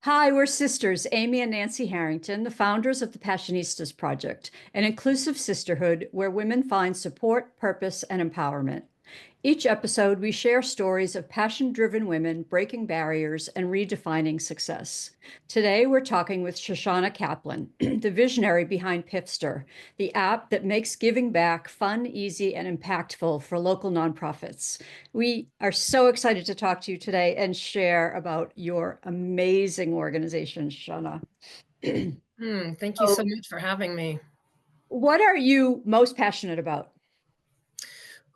Hi, we're sisters, Amy and Nancy Harrington, the founders of the Passionistas Project, an inclusive sisterhood where women find support, purpose, and empowerment. Each episode, we share stories of passion-driven women breaking barriers and redefining success. Today, we're talking with Shashana Kaplan, the visionary behind PIFster, the app that makes giving back fun, easy, and impactful for local nonprofits. We are so excited to talk to you today and share about your amazing organization, Shashana. Thank you so So, much for having me. what are you most passionate about?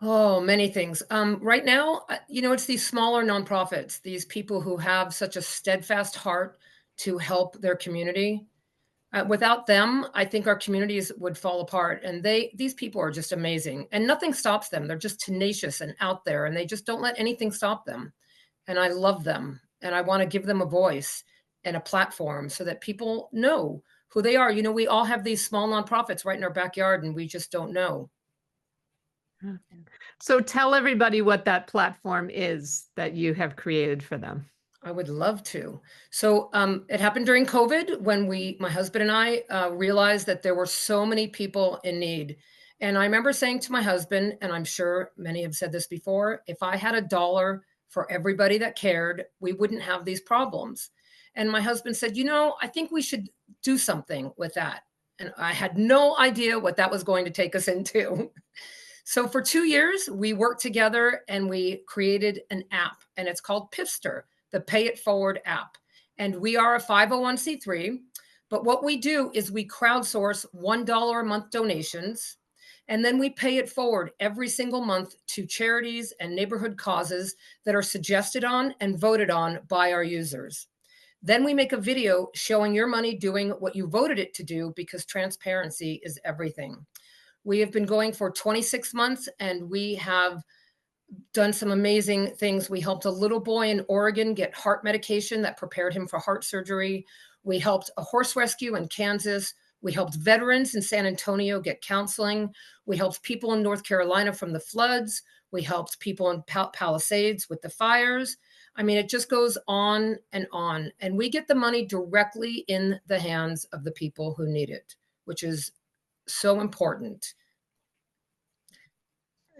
Oh, many things. Right now, it's these smaller nonprofits, these people who have such a steadfast heart to help their community. Without them, I think our communities would fall apart. And these people are just amazing, and nothing stops them. They're just tenacious and out there, and they just don't let anything stop them. And I love them, and I want to give them a voice and a platform so that people know who they are. We all have these small nonprofits right in our backyard, and we just don't know. So tell everybody what that platform is that you have created for them. I would love to. So it happened during COVID when my husband and I, realized that there were so many people in need. And I remember saying to my husband, and I'm sure many have said this before, if I had $1 for everybody that cared, we wouldn't have these problems. And my husband said, I think we should do something with that. And I had no idea what that was going to take us into. So for 2 years, we worked together and we created an app, and it's called PIFster, the Pay It Forward app. And we are a 501c3. But what we do is we crowdsource $1 a month donations, and then we pay it forward every single month to charities and neighborhood causes that are suggested on and voted on by our users. Then we make a video showing your money doing what you voted it to do, because transparency is everything. We have been going for 26 months, and we have done some amazing things. We helped a little boy in Oregon get heart medication that prepared him for heart surgery. We helped a horse rescue in Kansas. We helped veterans in San Antonio get counseling. We helped people in North Carolina from the floods. We helped people in Palisades with the fires. I mean, it just goes on and on. And we get the money directly in the hands of the people who need it, which is so important.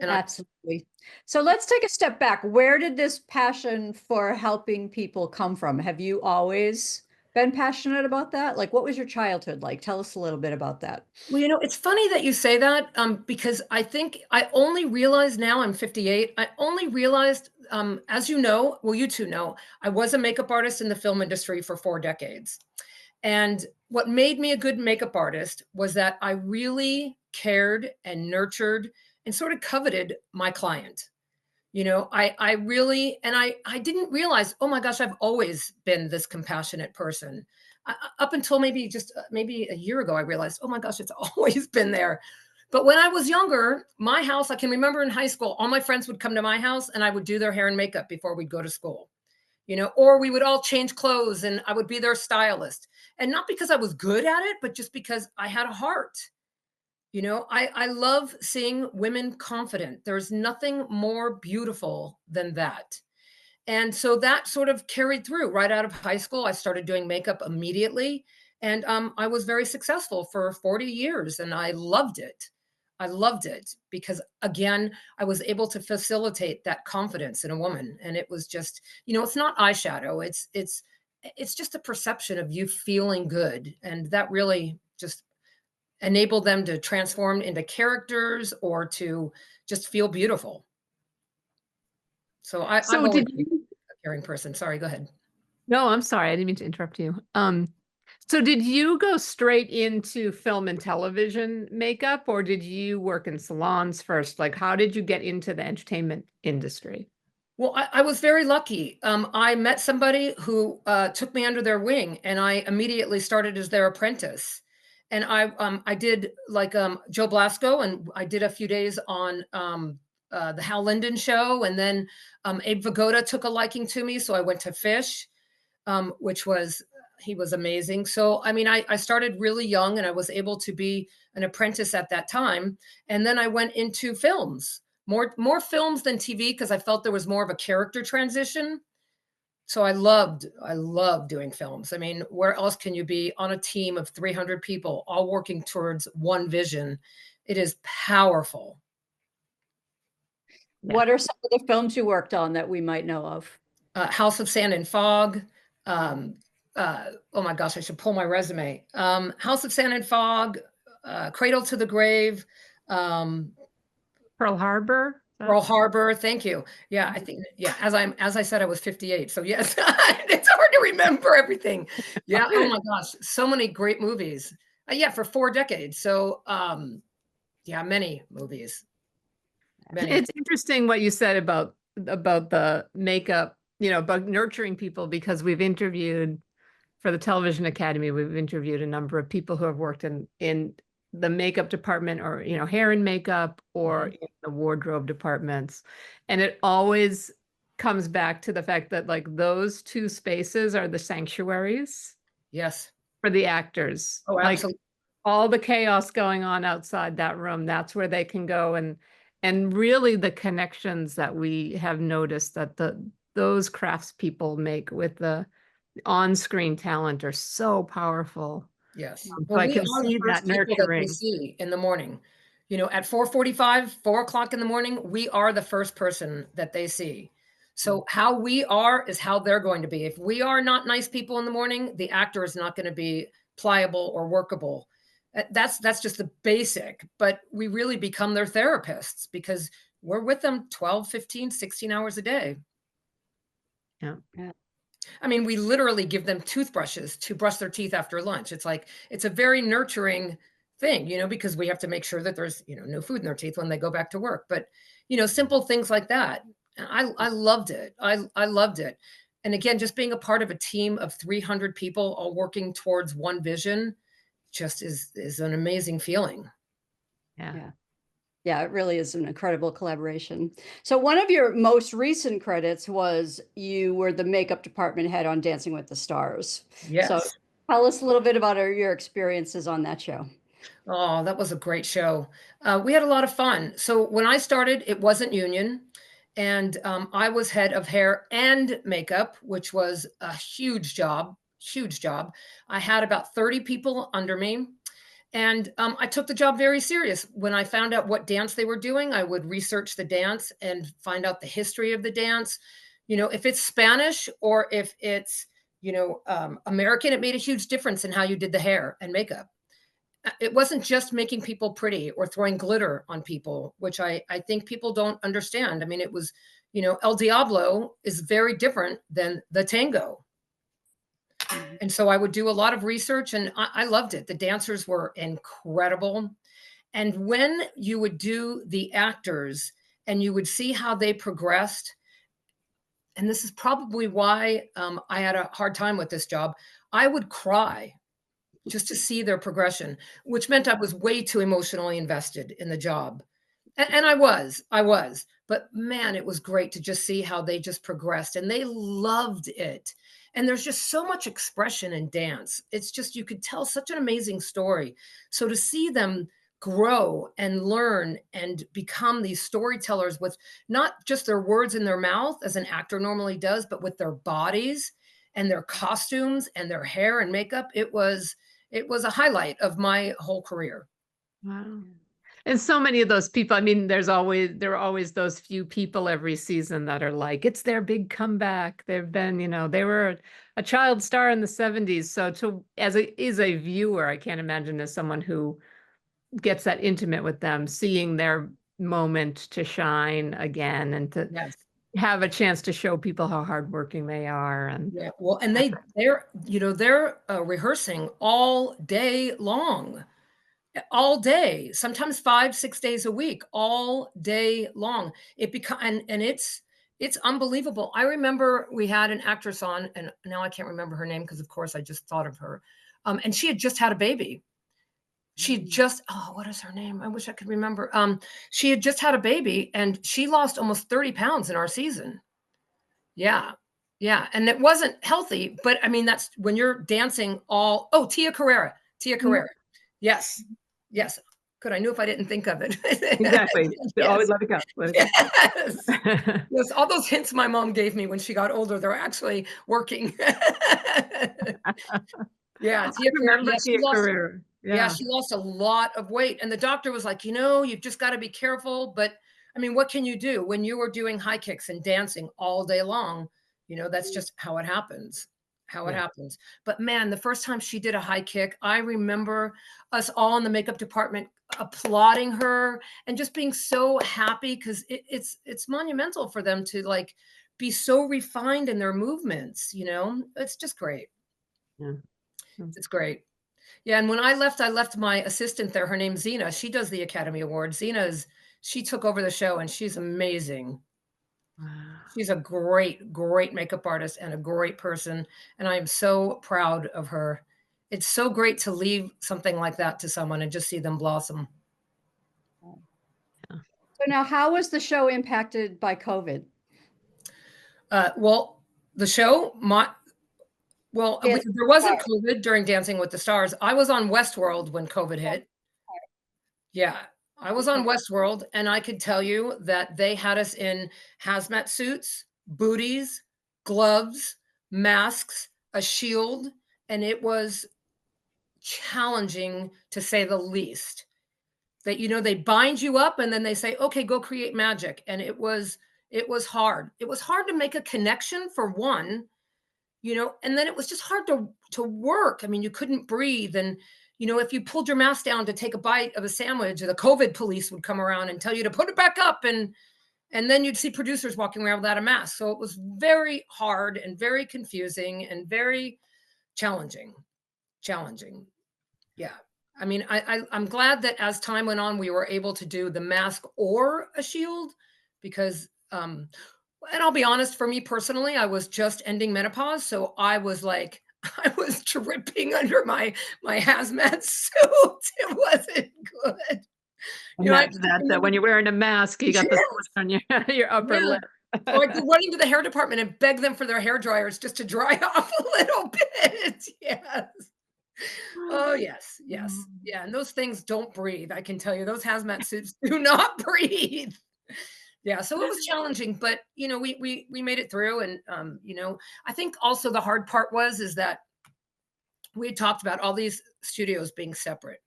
And Absolutely. So let's take a step back. Where did this passion for helping people come from? Have you always been passionate about that? Like, what was your childhood like? Tell us a little bit about that. well, it's funny that you say that, because I think I only realized now, I'm 58. I only realized, as well, you two know, I was a makeup artist in the film industry for 4 decades. And what made me a good makeup artist was that I really cared and nurtured and sort of coveted my client. I really, and I didn't realize, oh my gosh, I've always been this compassionate person. Up until maybe a year ago, I realized, oh my gosh, it's always been there. But when I was younger, my house, I can remember in high school, all my friends would come to my house and I would do their hair and makeup before we'd go to school, or we would all change clothes and I would be their stylist. And not because I was good at it, but just because I had a heart. I love seeing women confident. There's nothing more beautiful than that. And so that sort of carried through right out of high school. I started doing makeup immediately. And I was very successful for 40 years and I loved it. I loved it because, again, I was able to facilitate that confidence in a woman. And it was just, it's not eyeshadow. It's just a perception of you feeling good. And that really just enable them to transform into characters or to just feel beautiful. So I've So always did been you? a caring person. Sorry, go ahead. No, I'm sorry. I didn't mean to interrupt you. So did you go straight into film and television makeup, or did you work in salons first? Like, how did you get into the entertainment industry? Well, I was very lucky. I met somebody who took me under their wing, and I immediately started as their apprentice. And I did like Joe Blasco, and I did a few days on the Hal Linden show, and then Abe Vigoda took a liking to me, so I went to Fish, which was he was amazing. So I mean, I started really young, and I was able to be an apprentice at that time, and then I went into films more films than TV because I felt there was more of a character transition. So I loved doing films. I mean, where else can you be on a team of 300 people all working towards one vision? It is powerful. What are some of the films you worked on that we might know of? House of Sand and Fog. Oh my gosh, I should pull my resume. House of Sand and Fog, Cradle to the Grave, Pearl Harbor. Pearl Harbor. Thank you. Yeah, I think, yeah, as I said, I was 58. So yes, it's hard to remember everything. Yeah. Oh my gosh. So many great movies. Yeah, for 4 decades. So yeah, many movies. Many. It's interesting what you said about the makeup, about nurturing people, because we've interviewed for the Television Academy, we've interviewed a number of people who have worked in the makeup department, or hair and makeup, or in the wardrobe departments. And it always comes back to the fact that like those two spaces are the sanctuaries Yes. for the actors. Oh, Like absolutely. all the chaos going on outside that room, that's where they can go, and really the connections that we have noticed that those craftspeople make with the on-screen talent are so powerful. Yes. So Well, I we can are the see that first people that they nurturing. see in the morning. At 4:45, 4 o'clock in the morning, we are the first person that they see. So how we are is how they're going to be. If we are not nice people in the morning, the actor is not going to be pliable or workable. That's just the basic, but we really become their therapists because we're with them 12, 15, 16 hours a day. Yeah. I mean, we literally give them toothbrushes to brush their teeth after lunch. It's a very nurturing thing, because we have to make sure that there's, no food in their teeth when they go back to work. But, simple things like that. I loved it. I loved it. And again, just being a part of a team of 300 people all working towards one vision just is an amazing feeling. Yeah. Yeah, it really is an incredible collaboration. So one of your most recent credits was you were the makeup department head on Dancing with the Stars. So Yes. tell us a little bit about your experiences on that show. Oh, that was a great show. We had a lot of fun. So when I started, it wasn't union. And I was head of hair and makeup, which was a huge job, huge job. I had about 30 people under me. And I took the job very serious. When I found out what dance they were doing, I would research the dance and find out the history of the dance. If it's Spanish or if it's, American, it made a huge difference in how you did the hair and makeup. It wasn't just making people pretty or throwing glitter on people, which I think people don't understand. I mean, it was, El Diablo is very different than the tango. And so I would do a lot of research and I loved it. The dancers were incredible. And when you would do the actors and you would see how they progressed, and this is probably why I had a hard time with this job, I would cry just to see their progression, which meant I was way too emotionally invested in the job. And I was, but man, it was great to just see how they just progressed and they loved it. And there's just so much expression in dance. It's just, you could tell such an amazing story. So to see them grow and learn and become these storytellers with not just their words in their mouth as an actor normally does, but with their bodies and their costumes and their hair and makeup, it was a highlight of my whole career. Wow. And so many of those people, I mean, there are always those few people every season that are like, it's their big comeback. They've been, they were a child star in the 70s. So as a viewer, I can't imagine as someone who gets that intimate with them, seeing their moment to shine again and to Yes. have a chance to show people how hardworking they are. And Yeah, well, and they're rehearsing all day long, all day, sometimes 5, 6 days a week, all day long. And it's unbelievable. I remember we had an actress on, and now I can't remember her name because, of course, I just thought of her. And she had just had a baby. What is her name? I wish I could remember. She had just had a baby, and she lost almost 30 pounds in our season. Yeah. Yeah. And it wasn't healthy, but I mean, that's when you're dancing Tia Carrera. Yes. Yes. Good. I knew if I didn't think of it. Exactly. Always Yes. let it go. Let it Yes. go. Yes. All those hints my mom gave me when she got older, they're actually working. Yeah. I Tia Carrere, remember she Tia lost, Carrere. yeah, Yeah. she lost a lot of weight. And the doctor was like, you've just got to be careful. But I mean, what can you do when you were doing high kicks and dancing all day long? That's just how it happens. How it Yeah. happens. But man, the first time she did a high kick, I remember us all in the makeup department applauding her and just being so happy because it's monumental for them to like be so refined in their movements. It's just great. Yeah. Mm. It's great. Yeah, and when I left my assistant there. Her name's Zena. She does the Academy Award. She took over the show and she's amazing. Wow. She's a great, great makeup artist and a great person. And I am so proud of her. It's so great to leave something like that to someone and just see them blossom. Yeah. So now, how was the show impacted by COVID? Well, the show, Yes. there wasn't COVID during Dancing with the Stars. I was on Westworld when COVID hit. Yeah, I was on Westworld, and I could tell you that they had us in hazmat suits, booties, gloves, masks, a shield, and it was challenging to say the least. That they bind you up and then they say, "Okay, go create magic." And it was hard. It was hard to make a connection for one, and then it was just hard to work. I mean, you couldn't breathe. And if you pulled your mask down to take a bite of a sandwich, the COVID police would come around and tell you to put it back up. And then you'd see producers walking around without a mask. So it was very hard and very confusing and very challenging. Challenging. Yeah. I mean, I'm glad that as time went on, we were able to do the mask or a shield because and I'll be honest, for me personally, I was just ending menopause. So I was like, I was dripping under my hazmat suit. It wasn't good. And I that when you're wearing a mask, you got the sweat on your your upper yeah. lip. So I'd go running to the hair department and beg them for their hair dryers just to dry off a little bit. Yes. Oh, yes. Yes. Yeah. And those things don't breathe. I can tell you, those hazmat suits do not breathe. Yeah, so it was challenging, but we made it through. And I think also the hard part is that we had talked about all these studios being separate.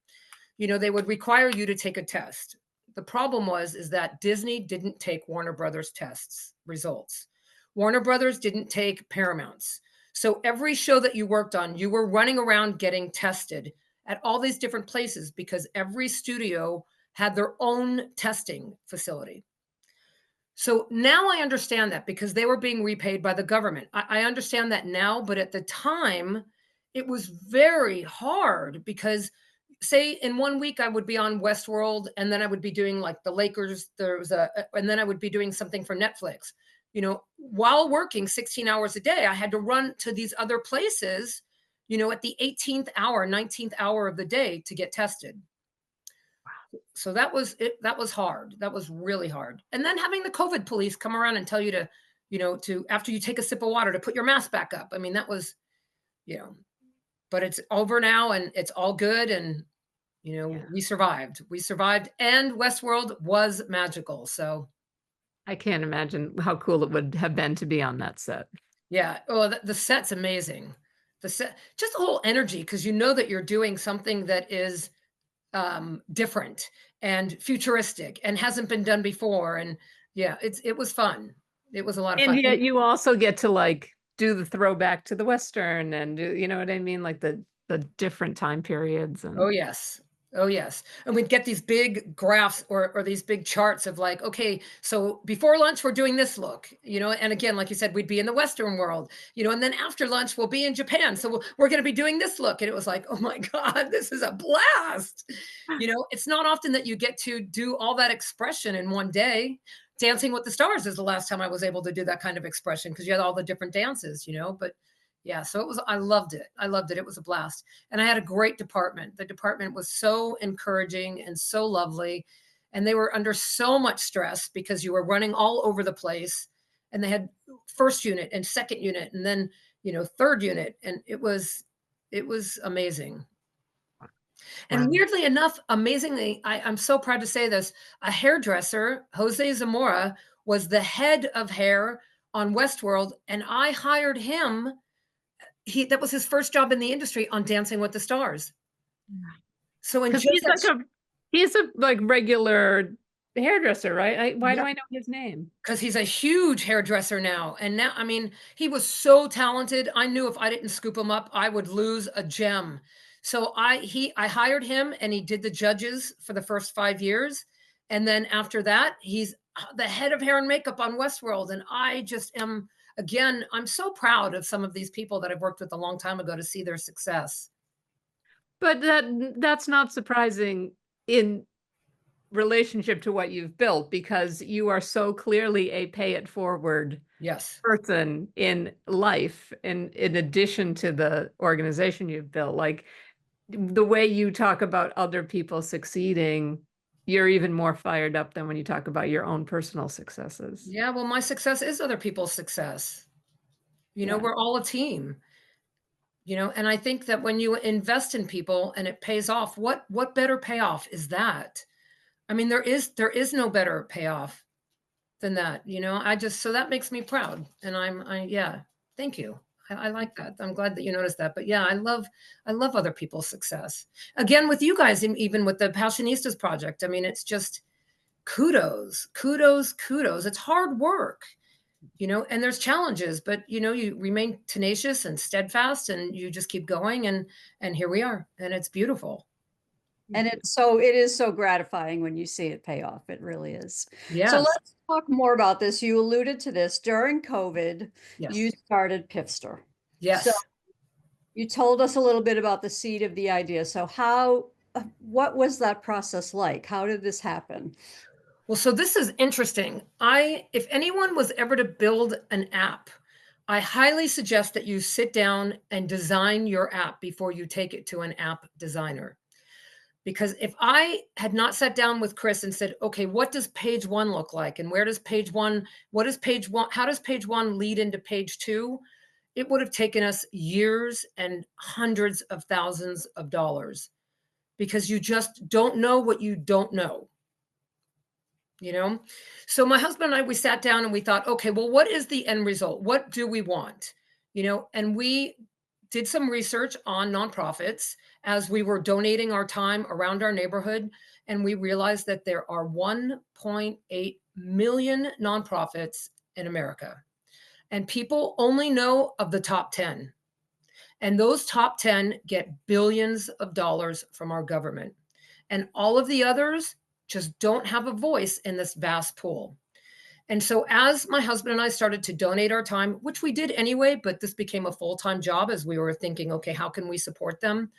They would require you to take a test. The problem is that Disney didn't take Warner Brothers tests results. Warner Brothers didn't take Paramount's. So every show that you worked on, you were running around getting tested at all these different places because every studio had their own testing facility. So now I understand that because they were being repaid by the government. I understand that now, but at the time, it was very hard because, say, in one week I would be on Westworld, and then I would be doing like the Lakers. And then I would be doing something for Netflix. While working 16 hours a day, I had to run to these other places, at the 18th hour, 19th hour of the day to get tested. So that was it. That was hard. That was really hard. And then having the COVID police come around and tell you to after you take a sip of water to put your mask back up. I mean, that was, but it's over now and it's all good. And, we survived. We survived. And Westworld was magical. So I can't imagine how cool it would have been to be on that set. yeah. Oh, the set's amazing. The set, just the whole energy, because that you're doing something that is different and futuristic and hasn't been done before. And yeah, it was fun. It was a lot of And fun. yet you also get to like do the throwback to the Western and do, you know what I mean? Like the different time periods Oh and yes. Oh yes. And we'd get these big graphs or these big charts of like, okay, so before lunch, we're doing this look, and again, like you said, we'd be in the Western world, and then after lunch, we'll be in Japan. So we're going to be doing this look. And it was like, oh my God, this is a blast. It's not often that you get to do all that expression in one day. Dancing with the Stars is the last time I was able to do that kind of expression because you had all the different dances, but yeah, so I loved it. I loved it. It was a blast. And I had a great department. The department was so encouraging and so lovely. And they were under so much stress because you were running all over the place. And they had first unit and second unit and then, third unit. And it was amazing. And Wow. weirdly enough, amazingly, I'm so proud to say this, a hairdresser, Jose Zamora, was the head of hair on Westworld, and I hired him. That was his first job in the industry on Dancing with the Stars. So in Because just that, he's a like regular hairdresser, right? Why yeah, do I know his name? because he's a huge hairdresser now. And now, I mean, he was so talented. I knew if I didn't scoop him up, I would lose a gem. So I hired him, and he did the judges for the first 5 years. And then after that, he's the head of hair and makeup on Westworld. And I just am, again, I'm so proud of some of these people that I've worked with a long time ago to see their success. But that's not surprising in relationship to what you've built, because you are so clearly a pay it forward Yes. person in life, and in addition to the organization you've built. Like, the way you talk about other people succeeding, you're even more fired up than when you talk about your own personal successes. Yeah. Well, my success is other people's success. Yeah. We're all a team. And I think that when you invest in people and it pays off, what better payoff is that? I mean, there is no better payoff than that. So that makes me proud. And yeah, thank you. I like that. I'm glad that you noticed that. But yeah, I love other people's success. Again, with you guys, even with the Passionistas project. I mean, it's just kudos, kudos, kudos. It's hard work. And there's challenges, but you remain tenacious and steadfast, and you just keep going, and here we are, and it's beautiful. And it is so gratifying when you see it pay off. It really is. So Yes. let's talk more about this. You alluded to this during COVID, you Yes. started PIFster. Yes. So you told us a little bit about the seed of the idea. So what was that process like? How did this happen? Well, so this is interesting. If anyone was ever to build an app, I highly suggest that you sit down and design your app before you take it to an app designer. Because if I had not sat down with Chris and said, okay, what does page one look like? And how does page one lead into page two? It would have taken us years and hundreds of thousands of dollars, because you just don't know what you don't know. So my husband and I, we sat down and we thought, okay, well, what is the end result? What do we want? And we did some research on nonprofits as we were donating our time around our neighborhood. And we realized that there are 1.8 million nonprofits in America. And people only know of the top 10. And those top 10 get billions of dollars from our government. And all of the others just don't have a voice in this vast pool. And so as my husband and I started to donate our time, which we did anyway, but this became a full-time job as we were thinking, okay, how can we support them?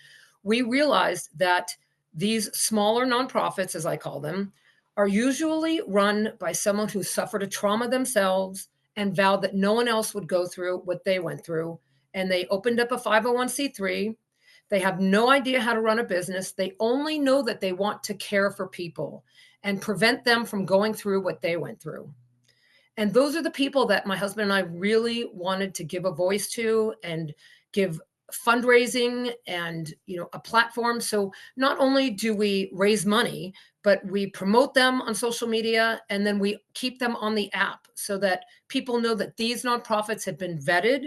We realized that these smaller nonprofits, as I call them, are usually run by someone who suffered a trauma themselves and vowed that no one else would go through what they went through. And they opened up a 501c3. They have no idea how to run a business. They only know that they want to care for people and prevent them from going through what they went through. And those are the people that my husband and I really wanted to give a voice to and give fundraising and a platform. So not only do we raise money, but we promote them on social media, and then we keep them on the app so that people know that these nonprofits have been vetted,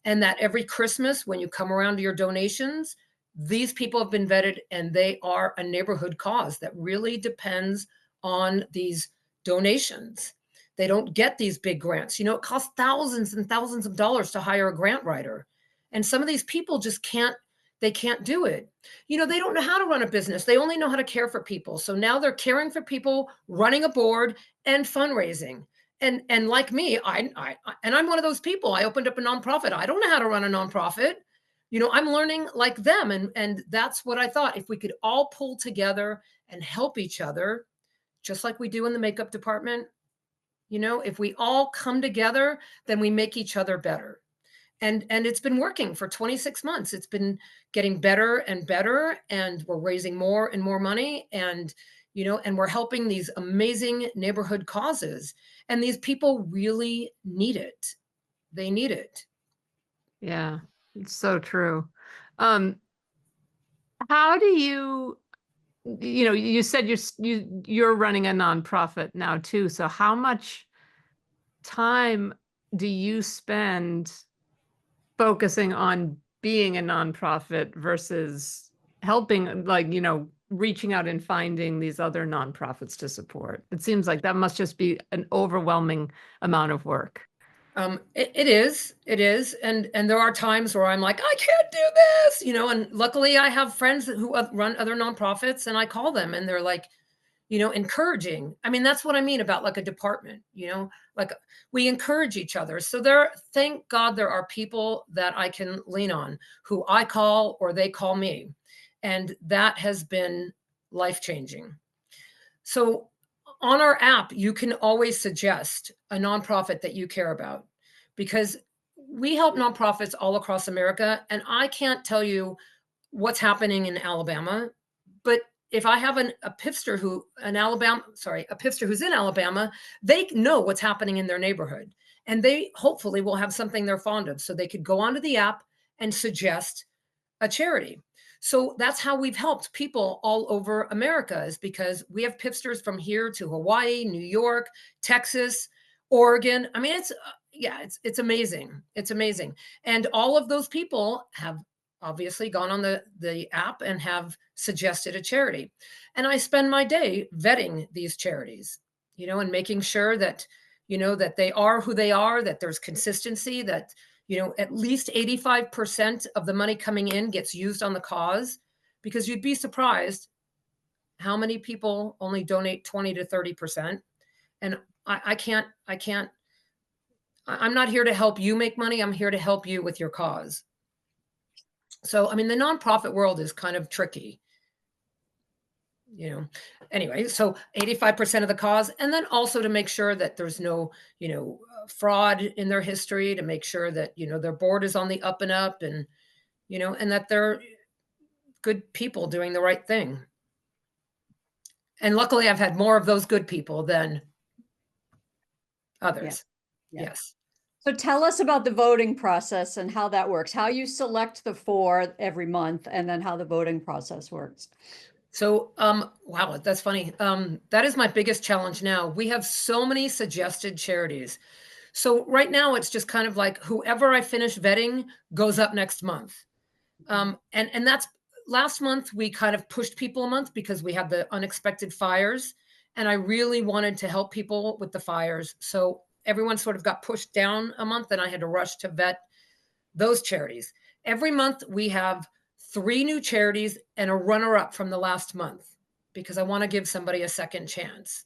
and that every Christmas when you come around to your donations, these people have been vetted and they are a neighborhood cause that really depends on these donations. They don't get these big grants. It costs thousands and thousands of dollars to hire a grant writer. And some of these people just can't do it. They don't know how to run a business. They only know how to care for people. So now they're caring for people, running a board, and fundraising. And like me, I'm one of those people. I opened up a nonprofit. I don't know how to run a nonprofit. I'm learning like them. And that's what I thought. If we could all pull together and help each other, just like we do in the makeup department, if we all come together, then we make each other better. And it's been working for 26 months. It's been getting better and better, and we're raising more and more money, and we're helping these amazing neighborhood causes. And these people really need it. They need it. Yeah, it's so true. Um, how do you you said you're running a nonprofit now too. So how much time do you spend focusing on being a nonprofit versus helping, like, reaching out and finding these other nonprofits to support? It seems like that must just be an overwhelming amount of work. It is. And there are times where I'm like, I can't do this, and luckily I have friends who run other nonprofits, and I call them and they're like, encouraging. I mean, that's what I mean about like a department, like we encourage each other. So thank God there are people that I can lean on, who I call or they call me. And that has been life-changing. So on our app, you can always suggest a nonprofit that you care about, because we help nonprofits all across America. And I can't tell you what's happening in Alabama, but if I have a PIFster a PIFster who's in Alabama, they know what's happening in their neighborhood, and they hopefully will have something they're fond of. So they could go onto the app and suggest a charity. So that's how we've helped people all over America, is because we have PIFsters from here to Hawaii, New York, Texas, Oregon. I mean, it's amazing. It's amazing. And all of those people have obviously gone on the app and have suggested a charity. And I spend my day vetting these charities, and making sure that, that they are who they are, that there's consistency, that, at least 85% of the money coming in gets used on the cause, because you'd be surprised how many people only donate 20 to 30%. And I'm not here to help you make money. I'm here to help you with your cause. So, I mean, the nonprofit world is kind of tricky, anyway, so 85% of the cause, and then also to make sure that there's no, fraud in their history, to make sure that, their board is on the up and up, and, and that they're good people doing the right thing. And luckily I've had more of those good people than others. Yeah. Yes. So tell us about the voting process and how that works, how you select the 4 every month, and then how the voting process works. So, wow, that's funny. That is my biggest challenge now. We have so many suggested charities. So right now it's just kind of like whoever I finish vetting goes up next month. And that's, last month we kind of pushed people a month because we had the unexpected fires, and I really wanted to help people with the fires. So everyone sort of got pushed down a month, and I had to rush to vet those charities. Every month we have 3 new charities and a runner-up from the last month, because I want to give somebody a second chance,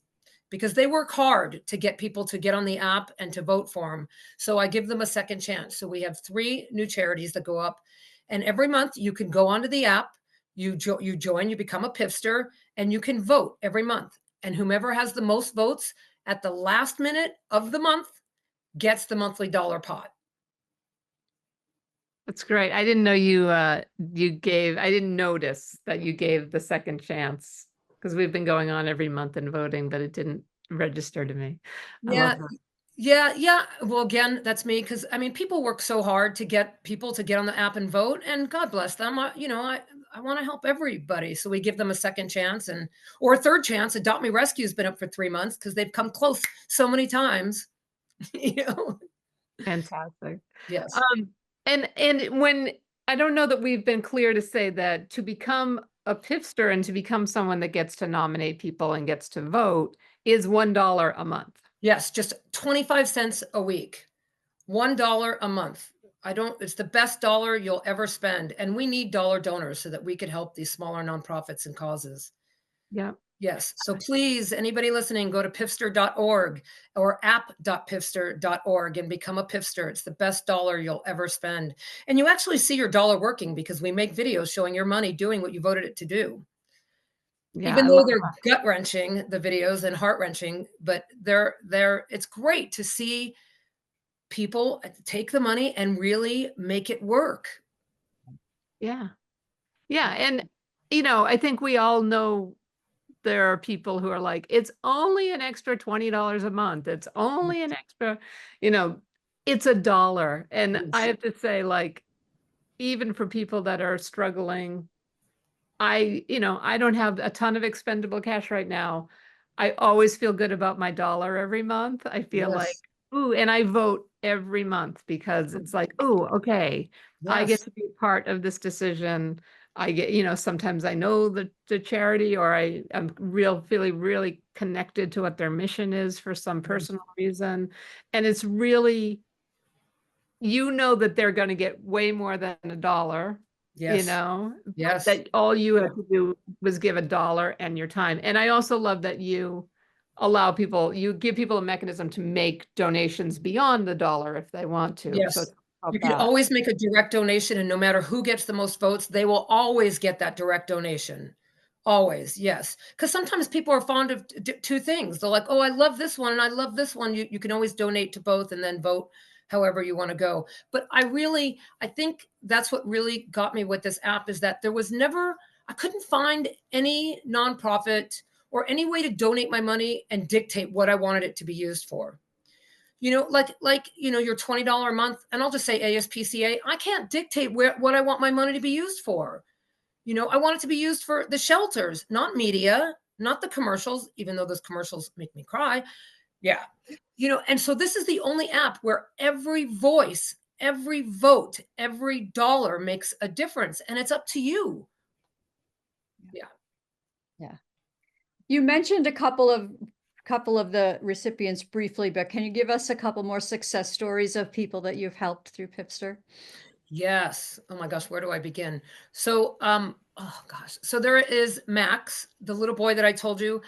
because they work hard to get people to get on the app and to vote for them. So I give them a second chance. So we have 3 new charities that go up, and every month you can go onto the app, you join, you become a PIFster, and you can vote every month. And whomever has the most votes at the last minute of the month gets the monthly dollar pot. That's great. I didn't know I didn't notice that you gave the second chance, because we've been going on every month and voting, but it didn't register to me. Yeah. Well, again, that's me, because I mean, people work so hard to get people to get on the app and vote, and God bless them. I want to help everybody, so we give them a second chance, or a third chance. Adopt Me Rescue's been up for 3 months because they've come close so many times. Fantastic. Yes. And when, I don't know that we've been clear to say that to become a PIFster and to become someone that gets to nominate people and gets to vote is $1 a month. Yes, just 25 cents a week, $1 a month. It's the best dollar you'll ever spend. And we need dollar donors so that we could help these smaller nonprofits and causes. Yeah. Yes. So please, anybody listening, go to pifster.org or app.pifster.org and become a PIFster. It's the best dollar you'll ever spend. And you actually see your dollar working, because we make videos showing your money doing what you voted it to do. Yeah, even though they're gut-wrenching, the videos, and heart-wrenching, but it's great to see people take the money and really make it work. Yeah. Yeah. And, I think we all know there are people who are like, it's only an extra $20 a month. It's only an extra, it's $1. And I have to say, like, even for people that are struggling I don't have a ton of expendable cash right now. I always feel good about my dollar every month. I feel like, Yes. ooh, and I vote every month because it's like, ooh, okay, I get Yes. to be part of this decision. I get, sometimes I know the charity, or I'm feeling really connected to what their mission is for some Yes. personal reason. And it's really, that they're going to get way more than $1, Yes. but Yes. that all you had to do was give $1 and your time. And I also love that you give people a mechanism to make donations beyond the $1 if they want to. So Yes. talk about You could that. always make a direct donation, and no matter who gets the most votes, they will always get that direct donation. Always, yes. Because sometimes people are fond of two things. They're like, oh, I love this one and I love this one. You can always donate to both and then vote however you want to go. But I think that's what really got me with this app is that I couldn't find any nonprofit or any way to donate my money and dictate what I wanted it to be used for. Your $20 a month, and I'll just say ASPCA, I can't dictate what I want my money to be used for. I want it to be used for the shelters, not media, not the commercials, even though those commercials make me cry. Yeah. And so this is the only app where every voice, every vote, every dollar makes a difference, and it's up to you. Yeah. Yeah. You mentioned a couple of the recipients briefly, but can you give us a couple more success stories of people that you've helped through PIFster? Yes. Oh my gosh, where do I begin? So, oh gosh. So there is Max, the little boy that I told you.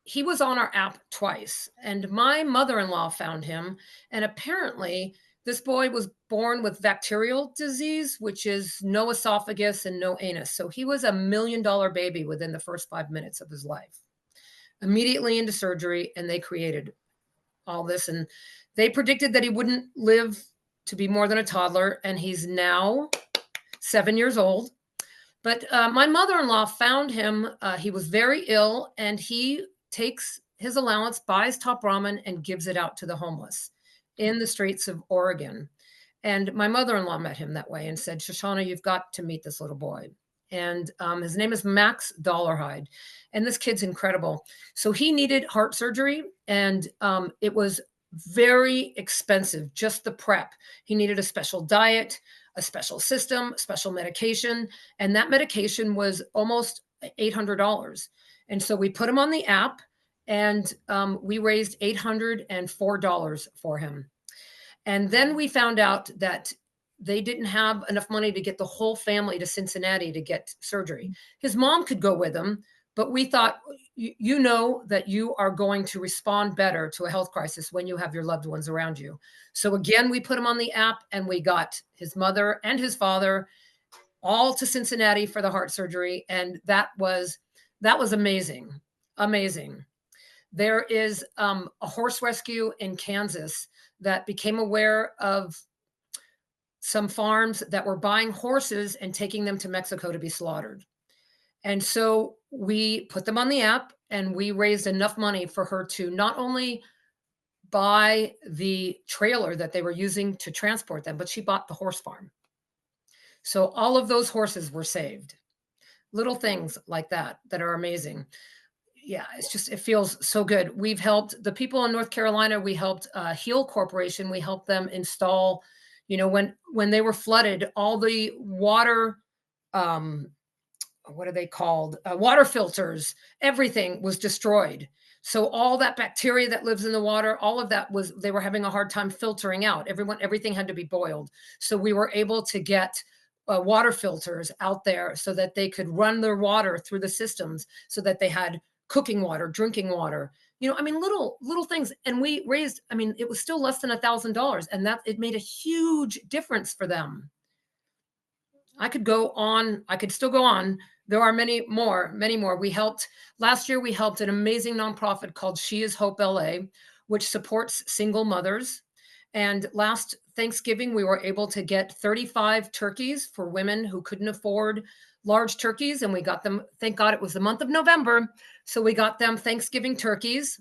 He was on our app twice, and my mother-in-law found him. And apparently, this boy was born with bacterial disease, which is no esophagus and no anus. So he was $1 million baby within the first 5 minutes of his life. Immediately into surgery, and they created all this, and they predicted that he wouldn't live to be more than a toddler, and he's now 7 years old. But my mother-in-law found him. He was very ill, and he takes his allowance, buys top ramen, and gives it out to the homeless in the streets of Oregon. And my mother-in-law met him that way and said, Shashana, you've got to meet this little boy. And his name is Max Dollarhide. And this kid's incredible. So he needed heart surgery, and it was very expensive, just the prep. He needed a special diet, a special system, special medication. And that medication was almost $800. And so we put him on the app, and we raised $804 for him. And then we found out that they didn't have enough money to get the whole family to Cincinnati to get surgery. His mom could go with him, but we thought, you know that you are going to respond better to a health crisis when you have your loved ones around you. So again, we put him on the app, and we got his mother and his father all to Cincinnati for the heart surgery. And that was amazing. Amazing. There is a horse rescue in Kansas that became aware of some farms that were buying horses and taking them to Mexico to be slaughtered. And so we put them on the app, and we raised enough money for her to not only buy the trailer that they were using to transport them, but she bought the horse farm. So all of those horses were saved. Little things like that are amazing. Yeah, it feels so good. We've helped the people in North Carolina. We helped Heal Corporation. We helped them install, when they were flooded, all the water, what are they called? Water filters, everything was destroyed. So all that bacteria that lives in the water, all of that they were having a hard time filtering out. Everything had to be boiled. So we were able to get water filters out there so that they could run their water through the systems so that they had cooking water, drinking water, little things. And we raised, it was still less than $1,000, and that it made a huge difference for them. I could still go on. There are many more. Last year, we helped an amazing nonprofit called She Is Hope LA, which supports single mothers. And last Thanksgiving, we were able to get 35 turkeys for women who couldn't afford large turkeys. And we got them, thank God it was the month of November. So we got them Thanksgiving turkeys,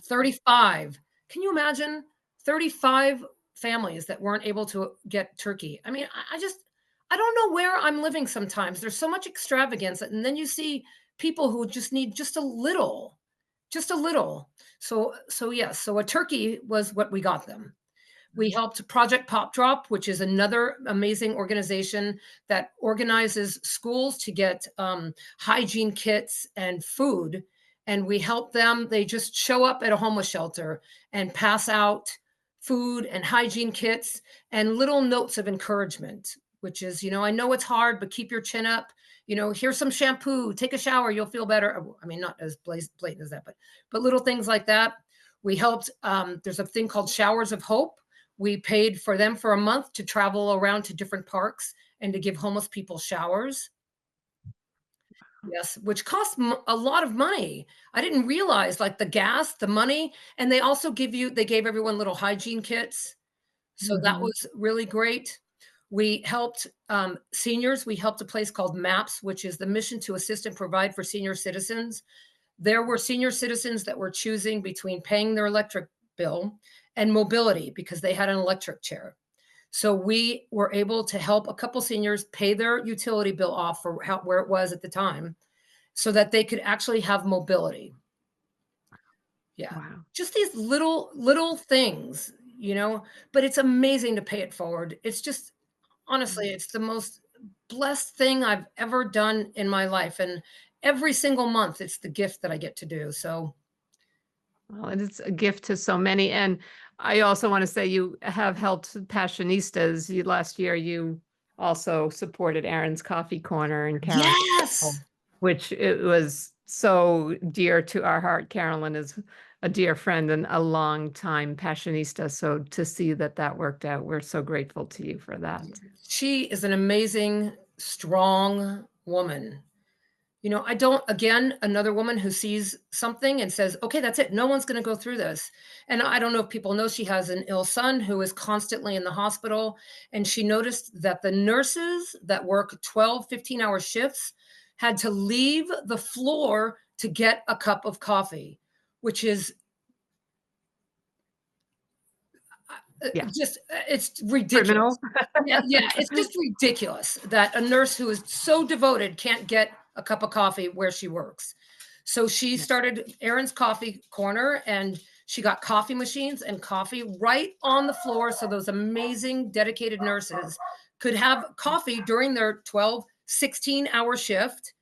35. Can you imagine 35 families that weren't able to get turkey? I I don't know where I'm living sometimes. There's so much extravagance. And then you see people who just need just a little, just a little. So yes, so a turkey was what we got them. We helped Project Pop Drop, which is another amazing organization that organizes schools to get hygiene kits and food. And we help them. They just show up at a homeless shelter and pass out food and hygiene kits and little notes of encouragement, which is, I know it's hard, but keep your chin up. Here's some shampoo, take a shower, you'll feel better. I mean, not as blatant as that, but little things like that. We helped, there's a thing called Showers of Hope. We paid for them for a month to travel around to different parks and to give homeless people showers. Yes, which costs a lot of money. I didn't realize like the gas, the money, and they gave everyone little hygiene kits. So that was really great. We helped seniors. We helped a place called MAPS, which is the Mission to Assist and Provide for Senior Citizens. There were senior citizens that were choosing between paying their electric bill and mobility because they had an electric chair. So we were able to help a couple seniors pay their utility bill off for where it was at the time so that they could actually have mobility. Yeah. Wow. Just these little things, but it's amazing to pay it forward. It's just, honestly, it's the most blessed thing I've ever done in my life. And every single month, it's the gift that I get to do. So Well, and it's a gift to so many. And I also want to say you have helped Passionistas. Last year, you also supported Aaron's Coffee Corner and Carolyn, yes. which it was so dear to our heart. Carolyn is a dear friend and a long time Passionista. So to see that worked out, we're so grateful to you for that. She is an amazing, strong woman. Another woman who sees something and says, okay, that's it. No one's going to go through this. And I don't know if people know she has an ill son who is constantly in the hospital. And she noticed that the nurses that work 12, 15-hour shifts had to leave the floor to get a cup of coffee, which is it's ridiculous. Yeah, it's just ridiculous that a nurse who is so devoted can't get a cup of coffee where she works. So she started Aaron's Coffee Corner and she got coffee machines and coffee right on the floor. So those amazing dedicated nurses could have coffee during their 12, 16-hour shift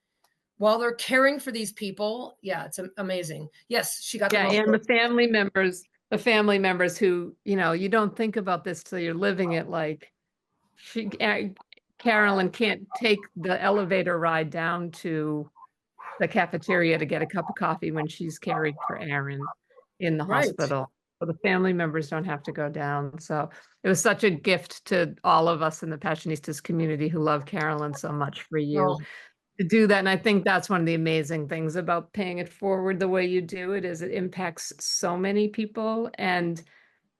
while they're caring for these people. Yeah, it's amazing. Yes, she got and the family members who, you don't think about this till you're living it. Like Carolyn can't take the elevator ride down to the cafeteria to get a cup of coffee when she's caring for Aaron in the hospital. So the family members don't have to go down. So it was such a gift to all of us in the Passionistas community who love Carolyn so much for you to do that. And I think that's one of the amazing things about paying it forward the way you do it is it impacts so many people. And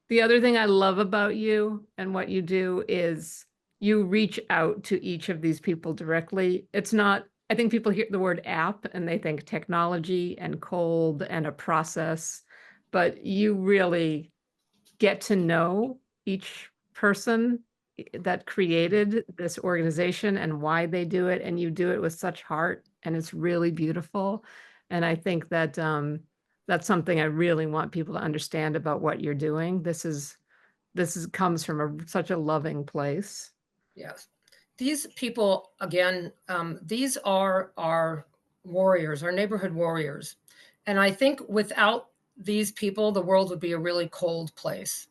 the other thing I love about you and what you do is you reach out to each of these people directly. It's not, I think people hear the word app and they think technology and cold and a process, but you really get to know each person that created this organization and why they do it. And you do it with such heart and it's really beautiful. And I think that that's something I really want people to understand about what you're doing. This comes from such a loving place. Yes. These people, again, these are our warriors, our neighborhood warriors. And I think without these people, the world would be a really cold place.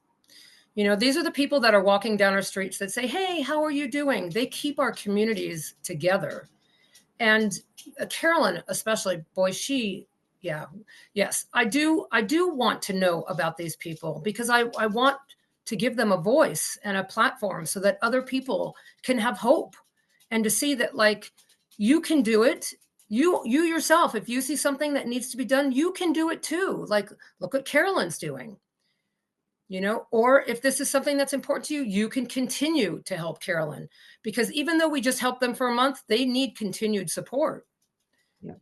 These are the people that are walking down our streets that say, hey, how are you doing? They keep our communities together. And Carolyn, especially, boy, yes, I do want to know about these people because I want to give them a voice and a platform so that other people can have hope and to see that like you can do it. You yourself, if you see something that needs to be done, you can do it too. Like, look what Carolyn's doing. Or if this is something that's important to you, you can continue to help Carolyn because even though we just helped them for a month, they need continued support. Yeah.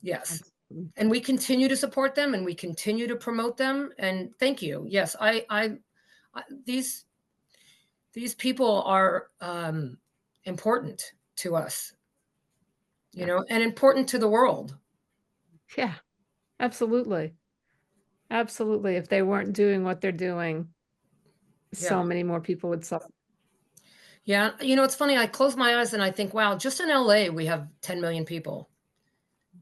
Yes. And we continue to support them and we continue to promote them. And thank you. Yes. These these people are important to us, you know, and important to the world. Yeah, absolutely. Absolutely. If they weren't doing what they're doing, Yeah. so many more people would suffer. Yeah. You know, it's funny. I close my eyes and I think, wow, just in LA, we have 10 million people.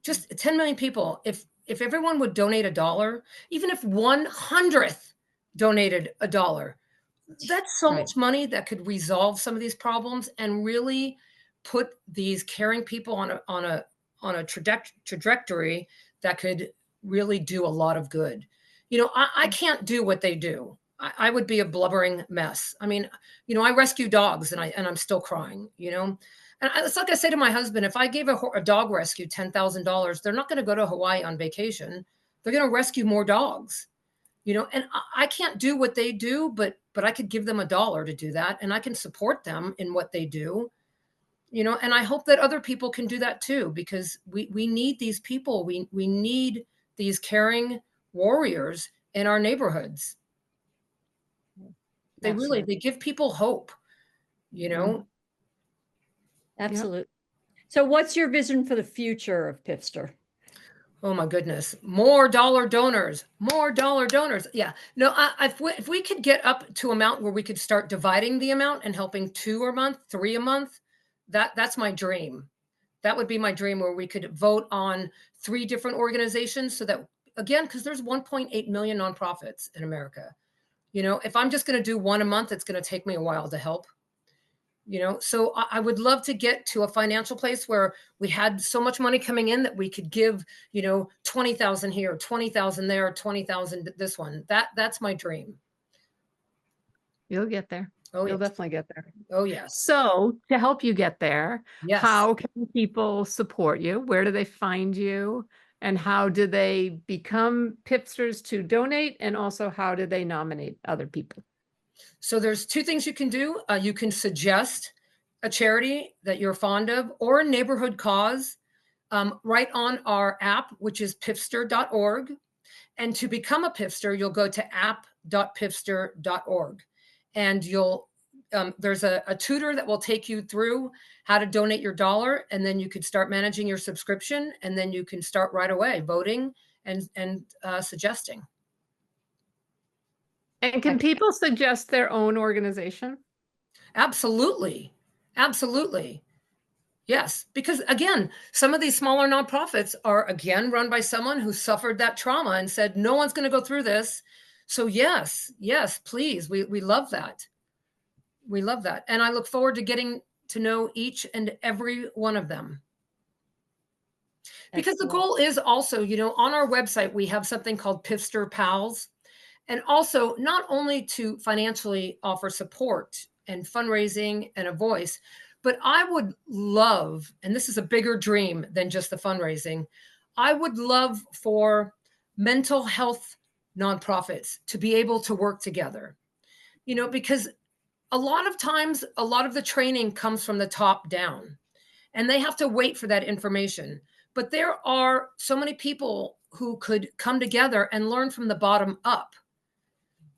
Just 10 million people. If everyone would donate $1, even if 1/100th donated $1, that's so Right. much money that could resolve some of these problems and really put these caring people on a trajectory that could really do a lot of good. You know, I can't do what they do. I would be a blubbering mess. I mean, you know, I rescue dogs and I'm still crying, you know. And it's like I say to my husband, if I gave a dog rescue $10,000, they're not going to go to Hawaii on vacation. They're going to rescue more dogs, you know. And I can't do what they do, but I could give them $1 to do that, and I can support them in what they do, you know. And I hope that other people can do that too, because we need these people. We need these caring warriors in our neighborhoods. They really, Absolutely. they give people hope, you know. Absolutely. So what's your vision for the future of PIFster? Oh my goodness. More dollar donors, more dollar donors. Yeah. No, if we could get up to amount where we could start dividing the amount and helping 2 a month, 3 a month, that's my dream. That would be my dream, where we could vote on 3 different organizations, so that, again, because there's 1.8 million nonprofits in America. You know, if I'm just going to do one a month, it's going to take me a while to help. You know, so I would love to get to a financial place where we had so much money coming in that we could give, you know, 20,000 here, 20,000 there, 20,000 this one. That's my dream. You'll get there. Oh You'll yes. definitely get there. Oh yes. So to help you get there, Yes. how can people support you? Where do they find you? And how do they become PIPsters to donate? And also, how do they nominate other people? So there's 2 things you can do. You can suggest a charity that you're fond of, or a neighborhood cause, right on our app, which is pifster.org. And to become a PIFster, you'll go to app.pifster.org, and there's a tutor that will take you through how to donate your dollar, and then you could start managing your subscription, and then you can start right away voting and suggesting. And can people suggest their own organization? Absolutely. Absolutely. Yes, because again, some of these smaller nonprofits are, again, run by someone who suffered that trauma and said, no one's going to go through this. So yes, yes, please. We love that. We love that. And I look forward to getting to know each and every one of them. Because the Excellent. goal is also, you know, on our website, we have something called PIFster Pals. And also, not only to financially offer support and fundraising and a voice, but I would love, and this is a bigger dream than just the fundraising, I would love for mental health nonprofits to be able to work together. You know, because a lot of times, a lot of the training comes from the top down, and they have to wait for that information. But there are so many people who could come together and learn from the bottom up.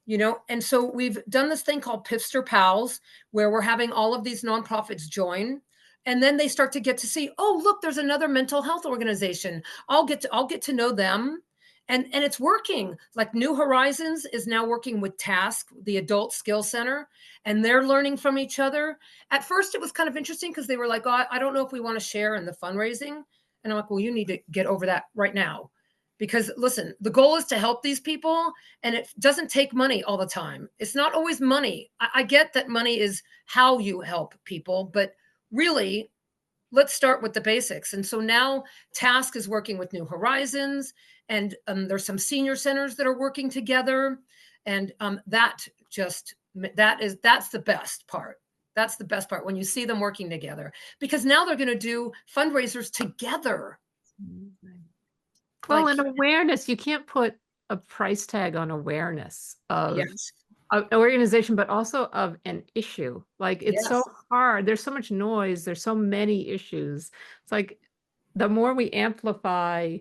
You know, and so we've done this thing called PIFster Pals, where we're having all of these nonprofits join, and then they start to get to see, oh, look, there's another mental health organization. I'll get to know them, and it's working. Like New Horizons is now working with Task, the Adult Skill Center, and they're learning from each other. At first, it was kind of interesting because they were like, oh, I don't know if we want to share in the fundraising, and I'm like, well, you need to get over that right now. Because listen, the goal is to help these people, and it doesn't take money all the time. It's not always money. I get that money is how you help people, but really, let's start with the basics. And so now Task is working with New Horizons, and there's some senior centers that are working together. And that's the best part. That's the best part, when you see them working together, because now they're going to do fundraisers together. Well, Like, and awareness, you can't put a price tag on awareness of yes, an organization, but also of an issue. Like, it's so yes. hard. There's so much noise. There's so many issues. It's like the more we amplify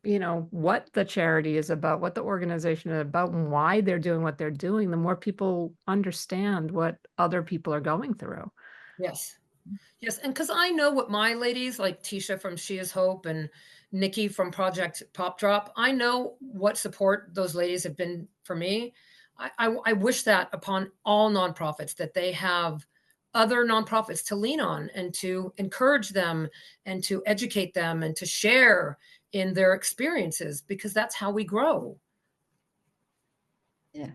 what the charity is about, what the organization is about, and why they're doing what they're doing, the more people understand what other people are going through. Yes. Yes, and because I know what my ladies, like Tisha from She Is Hope and Nikki from Project Pop Drop, I know what support those ladies have been for me. I wish that upon all nonprofits, that they have other nonprofits to lean on and to encourage them and to educate them and to share in their experiences, because that's how we grow. Yeah,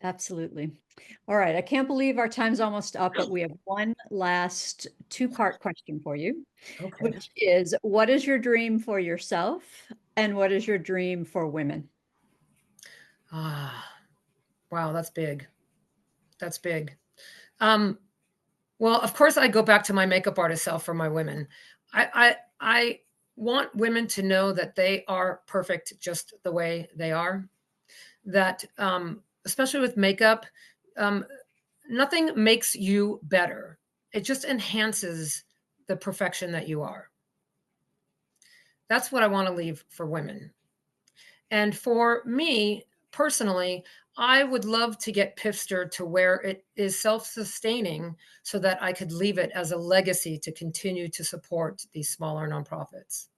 absolutely. All right. I can't believe our time's almost up, but we have one last two-part question for you, Okay. which is, what is your dream for yourself and what is your dream for women? Ah, wow, that's big. That's big. Um, Well, of course, I go back to my makeup artist self for my women. I want women to know that they are perfect just the way they are. That especially with makeup, um, nothing makes you better. It just enhances the perfection that you are. That's what I want to leave for women. And for me personally, I would love to get PIFster to where it is self-sustaining so that I could leave it as a legacy to continue to support these smaller nonprofits.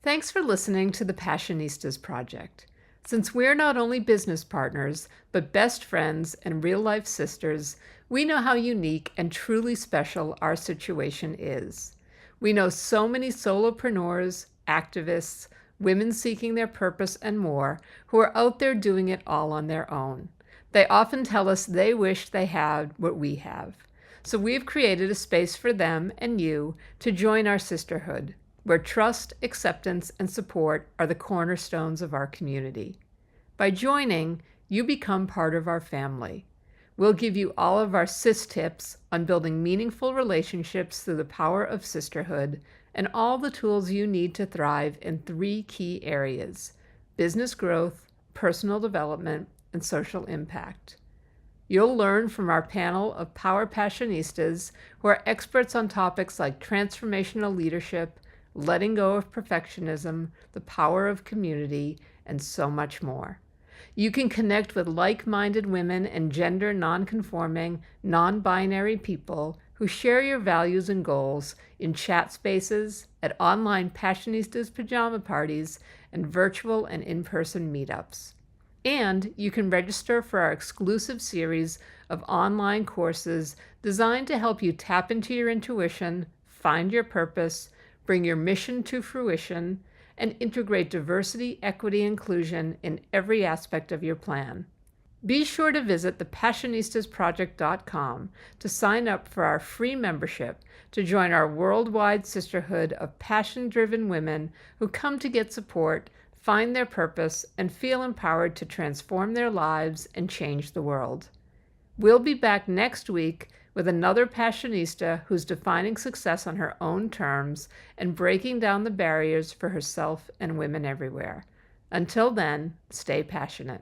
Thanks for listening to the Passionistas Project. Since we're not only business partners, but best friends and real-life sisters, we know how unique and truly special our situation is. We know so many solopreneurs, activists, women seeking their purpose, and more who are out there doing it all on their own. They often tell us they wish they had what we have. So we've created a space for them and you to join our sisterhood, where trust, acceptance, and support are the cornerstones of our community. By joining, you become part of our family. We'll give you all of our sis tips on building meaningful relationships through the power of sisterhood and all the tools you need to thrive in 3 key areas: business growth, personal development, and social impact. You'll learn from our panel of Power Passionistas who are experts on topics like transformational leadership, letting go of perfectionism, the power of community, and so much more. You can connect with like-minded women and gender non-conforming, non-binary people who share your values and goals in chat spaces, at online Passionistas pajama parties, and virtual and in-person meetups. And you can register for our exclusive series of online courses designed to help you tap into your intuition, find your purpose, bring your mission to fruition, and integrate diversity, equity, inclusion in every aspect of your plan. Be sure to visit thepassionistasproject.com to sign up for our free membership to join our worldwide sisterhood of passion-driven women who come to get support, find their purpose, and feel empowered to transform their lives and change the world. We'll be back next week with another Passionista who's defining success on her own terms and breaking down the barriers for herself and women everywhere. Until then, stay passionate.